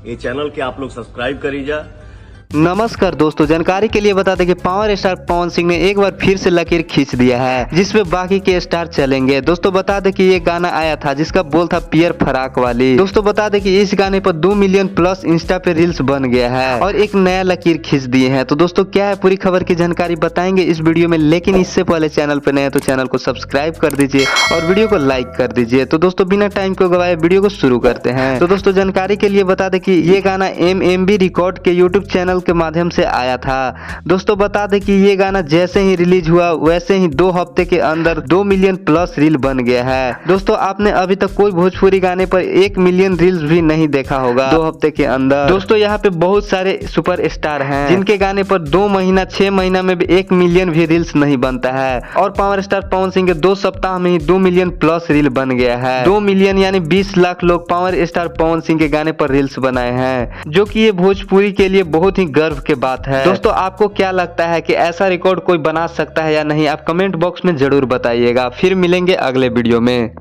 ये चैनल के आप लोग सब्सक्राइब करीजा। नमस्कार दोस्तों, जानकारी के लिए बता दें कि पावर स्टार पवन सिंह ने एक बार फिर से लकीर खींच दिया है जिसमें बाकी के स्टार चलेंगे। दोस्तों बता दें कि ये गाना आया था जिसका बोल था पियर फराक वाली। दोस्तों बता दें कि इस गाने पर 2 मिलियन प्लस इंस्टा पे रील्स बन गया है और एक नया लकीर खींच दिए हैं। तो दोस्तों क्या है पूरी खबर की जानकारी बताएंगे इस वीडियो में, लेकिन इससे पहले चैनल पे नए हैं तो चैनल को सब्सक्राइब कर दीजिए और वीडियो को लाइक कर दीजिए। तो दोस्तों बिना टाइम को गवाए वीडियो को शुरू करते हैं। तो दोस्तों जानकारी के लिए बता दें कि ये गाना MMB रिकॉर्ड के यूट्यूब चैनल के माध्यम से आया था। दोस्तों बता दें कि ये गाना जैसे ही रिलीज हुआ वैसे ही 2 हफ्ते के अंदर 2 मिलियन प्लस रील बन गया है। दोस्तों आपने अभी तक कोई भोजपुरी गाने पर 1 मिलियन रील्स भी नहीं देखा होगा 2 हफ्ते के अंदर। दोस्तों यहाँ पे बहुत सारे सुपर स्टार हैं जिनके गाने पर 2 महीना 6 महीना में भी 1 मिलियन भी रील्स नहीं बनता है, और पावर स्टार पवन सिंह के 2 सप्ताह में ही 2 मिलियन प्लस रील बन गया है। 2 मिलियन यानी 20 लाख लोग पावर स्टार पवन सिंह के गाने पर रील्स बनाए हैं, जो कि ये भोजपुरी के लिए बहुत ही गर्व के बात है। दोस्तों आपको क्या लगता है कि ऐसा रिकॉर्ड कोई बना सकता है या नहीं, आप कमेंट बॉक्स में जरूर बताइएगा। फिर मिलेंगे अगले वीडियो में।